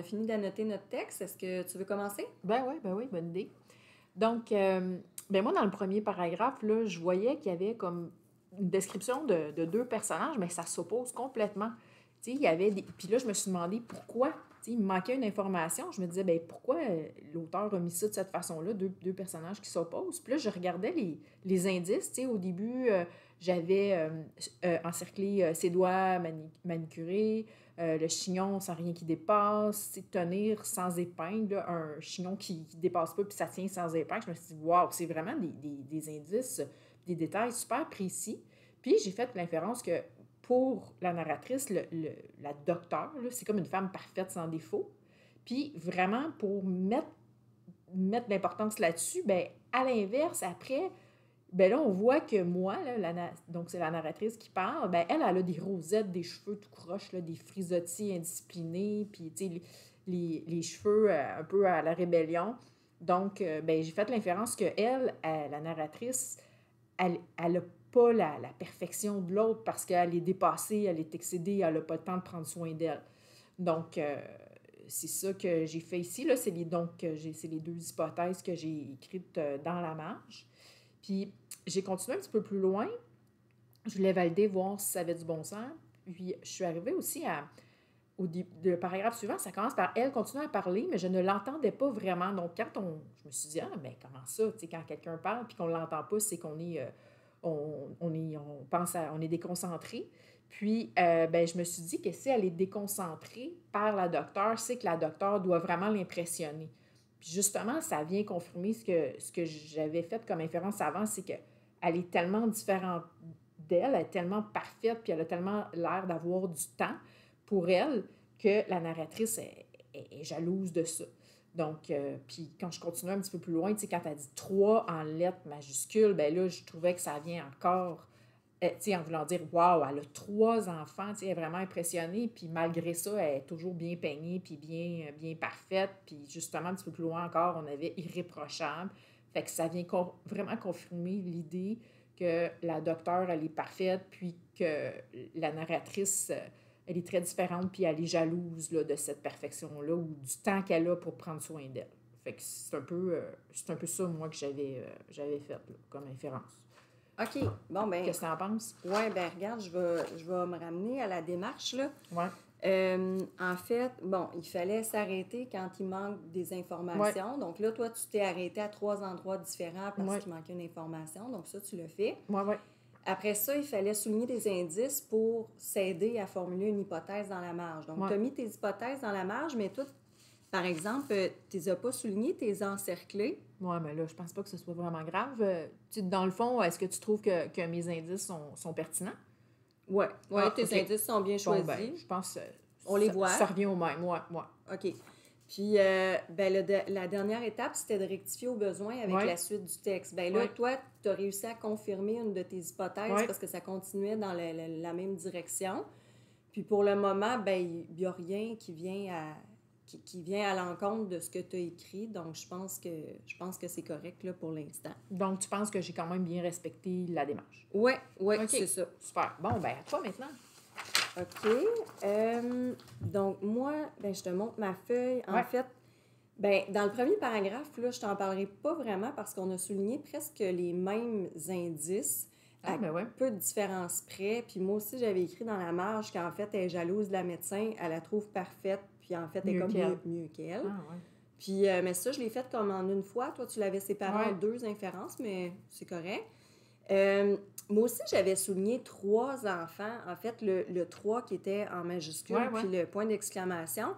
fini d'annoter notre texte. Est-ce que tu veux commencer? Ben oui, bonne idée. Donc, moi, dans le premier paragraphe, là, je voyais qu'il y avait comme une description de deux personnages, mais ça s'oppose complètement. Tu sais, il y avait des... Puis là, je me suis demandé pourquoi. Tu sais, il me manquait une information. Je me disais, ben pourquoi l'auteur a mis ça de cette façon-là, deux personnages qui s'opposent. Puis là, je regardais les indices. Tu sais, au début, j'avais encerclé ses doigts manicurés, le chignon sans rien qui dépasse, c'est tenir sans épingle, là, un chignon qui ne dépasse pas puis ça tient sans épingle. Je me suis dit, waouh, c'est vraiment des indices, des détails super précis. Puis j'ai fait l'inférence que pour la narratrice, la docteure, là, c'est comme une femme parfaite sans défaut. Puis vraiment, pour mettre l'importance là-dessus, ben à l'inverse, après, ben là, on voit que moi, là, donc c'est la narratrice qui parle, ben elle a des rosettes, des cheveux tout croches, là, des frisottis indisciplinés, puis tu sais, les cheveux un peu à la rébellion. Donc, ben, j'ai fait l'inférence que elle, la narratrice, elle n'a pas la perfection de l'autre parce qu'elle est dépassée, elle est excédée, elle n'a pas le temps de prendre soin d'elle. Donc, c'est ça que j'ai fait ici. Là, c'est les deux hypothèses que j'ai écrites dans la marge. Puis, j'ai continué un petit peu plus loin. Je voulais valider, voir si ça avait du bon sens. Puis, je suis arrivée aussi le paragraphe suivant, ça commence par « Elle continue à parler, mais je ne l'entendais pas vraiment. » Donc, je me suis dit « Ah, ben comment ça? » Tu sais, quand quelqu'un parle puis qu'on ne l'entend pas, c'est qu'on est... on est déconcentré. Puis, je me suis dit que si elle est déconcentrée par la docteure, c'est que la docteure doit vraiment l'impressionner. Puis justement, ça vient confirmer ce que j'avais fait comme inférence avant, c'est qu'elle est tellement différente d'elle, elle est tellement parfaite, puis elle a tellement l'air d'avoir du temps pour elle que la narratrice est jalouse de ça. Donc, puis quand je continue un petit peu plus loin, tu sais, quand elle dit 3 en lettres majuscules, ben là, je trouvais que ça vient encore, tu sais, en voulant dire, waouh, elle a 3 enfants, tu sais, elle est vraiment impressionnée, puis malgré ça, elle est toujours bien peignée, puis bien parfaite, puis justement, un petit peu plus loin encore, on avait irréprochable. Fait que ça vient vraiment confirmer l'idée que la docteure, elle est parfaite, puis que la narratrice, elle est très différente, puis elle est jalouse là, de cette perfection-là ou du temps qu'elle a pour prendre soin d'elle. Fait que c'est un peu ça, moi, que j'avais fait là, comme inférence. OK. Bon, ben Qu'est-ce que tu en penses? ouais, ben regarde, je vais me ramener à la démarche, là. Ouais. En fait, bon, il fallait s'arrêter quand il manque des informations. Ouais. Donc là, toi, tu t'es arrêté à 3 endroits différents parce Ouais. qu'il manquait une information. Donc ça, tu l'as fait. Ouais. Après ça, il fallait souligner des indices pour s'aider à formuler une hypothèse dans la marge. Donc, Ouais. tu as mis tes hypothèses dans la marge, mais toi, par exemple, tu les as pas soulignées, tu les as encerclées. Ouais, mais là, je pense pas que ce soit vraiment grave. Dans le fond, est-ce que tu trouves que mes indices sont pertinents? Ouais, Ah, tes OK. indices sont bien Bon, choisis. ben, je pense que On les voit. ça revient au même. Ouais. OK. Puis, la dernière étape, c'était de rectifier au besoin avec Ouais. la suite du texte. Ben là, Ouais. toi, tu as réussi à confirmer une de tes hypothèses Ouais. parce que ça continuait dans la même direction. Puis, pour le moment, ben il n'y a rien qui vient à l'encontre de ce que tu as écrit. Donc, je pense que c'est correct là, pour l'instant. Donc, tu penses que j'ai quand même bien respecté la démarche? Ouais, OK. c'est ça. Super. Bon, ben, à toi maintenant. OK. Donc, moi, ben, je te montre ma feuille. En Ouais. fait, ben, dans le premier paragraphe, là, je t'en parlerai pas vraiment parce qu'on a souligné presque les mêmes indices à ben ouais. peu de différence près. Puis moi aussi, j'avais écrit dans la marge qu'en fait, elle est jalouse de la médecin, elle la trouve parfaite, puis en fait, elle est Mieux comme qu'elle. mieux qu'elle. Ah, ouais. Puis, mais ça, je l'ai fait comme en une fois. Toi, tu l'avais séparé en Ouais. 2 inférences, mais c'est correct. Moi aussi, j'avais souligné 3 enfants. En fait, le 3 qui était en majuscule, Ouais. puis le point d'exclamation.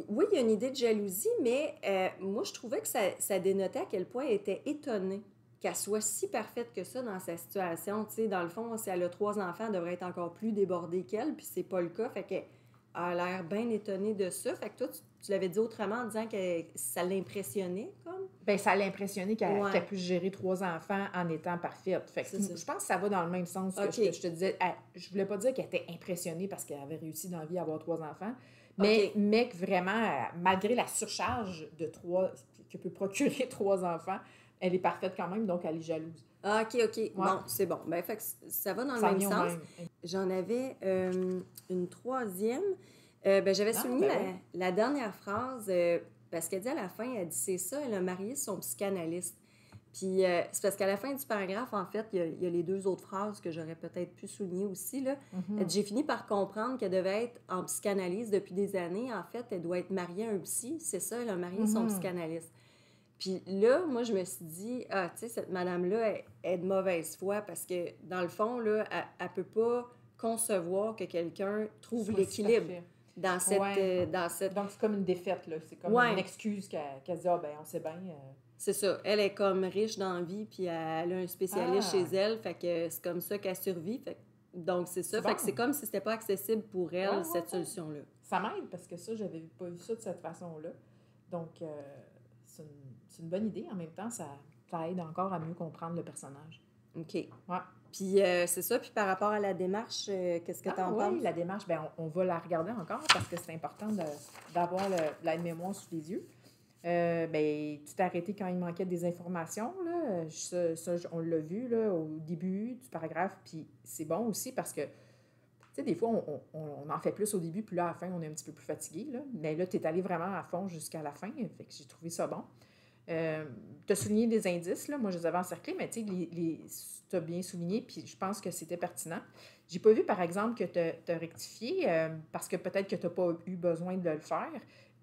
Oui, il y a une idée de jalousie, mais moi, je trouvais que ça dénotait à quel point elle était étonnée qu'elle soit si parfaite que ça dans sa situation. Tu sais, dans le fond, si elle a 3 enfants, elle devrait être encore plus débordée qu'elle, puis c'est pas le cas. Fait qu'elle a l'air bien étonnée de ça. Fait que toi, tu l'avais dit autrement en disant que ça l'impressionnait, comme? Ben, ça l'a impressionné Ouais. qu'elle puisse gérer 3 enfants en étant parfaite. Fait que C'est ça. je pense que ça va dans le même sens que OK. ce que je te disais. Je voulais pas dire qu'elle était impressionnée parce qu'elle avait réussi dans la vie à avoir 3 enfants, mais, OK. mais que vraiment, malgré la surcharge que peut procurer 3 enfants, elle est parfaite quand même, donc elle est jalouse. Ah, OK. Bon, c'est bon. Ben, fait que ça va dans le Ça même revient au sens. même. J'en avais une troisième. J'avais Ah, souligné ben oui. la dernière phrase, parce qu'elle dit à la fin, elle dit, c'est ça, elle a marié son psychanalyste. Puis c'est parce qu'à la fin du paragraphe, en fait, il y a les deux autres phrases que j'aurais peut-être pu souligner aussi, là. Elle Mhm. dit, j'ai fini par comprendre qu'elle devait être en psychanalyse depuis des années. En fait, elle doit être mariée à un psy. C'est ça, elle a marié son Mhm. psychanalyste. Puis là, moi, je me suis dit, ah, tu sais, cette madame-là est de mauvaise foi parce que, dans le fond, là, elle peut pas concevoir que quelqu'un trouve Soit si l'équilibre parfait. dans cette... Ouais. dans cette... Donc, c'est comme une défaite, là. C'est comme une Ouais, excuse qu'elle se dit, ah, ben, on sait bien. c'est ça. Elle est comme riche dans la vie, puis elle a un spécialiste chez Ah, elle, fait que c'est comme ça qu'elle survit. Donc, c'est ça. c'est Fait que c'est bon. comme si c'était pas accessible pour Ouais, elle, ouais, cette ouais. solution-là. Ça m'aide parce que ça, j'avais pas vu ça de cette façon-là. Donc, c'est une bonne idée. En même temps, ça aide encore à mieux comprendre le personnage. OK. Ouais. Puis c'est ça. Puis par rapport à la démarche, qu'est-ce que tu Ah en oui, penses? la démarche, ben, on va la regarder encore parce que c'est important d'avoir l'aide-mémoire sous les yeux. Ben, tu t'es arrêté quand il manquait des informations, là. On l'a vu là, au début du paragraphe, puis c'est bon aussi parce que, tu sais, des fois, on en fait plus au début, puis là, à la fin, on est un petit peu plus fatigué, là. Mais là, tu es allé vraiment à fond jusqu'à la fin, fait que j'ai trouvé ça bon. Tu as souligné des indices, là. Moi, je les avais encerclés, mais tu sais, tu as bien souligné, puis je pense que c'était pertinent. J'ai pas vu, par exemple, que tu as rectifié, parce que peut-être que tu n'as pas eu besoin de le faire,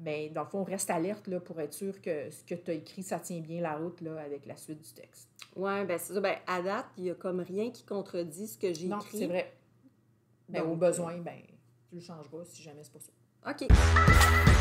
mais dans le fond, reste alerte là, pour être sûr que ce que tu as écrit, ça tient bien la route là, avec la suite du texte. Ouais, ben c'est ça. Ben, à date, il y a comme rien qui contredit ce que j'ai Non, c'est écrit. vrai. Mais au Donc, besoin, ben, tu le changeras si jamais c'est pas ça. OK.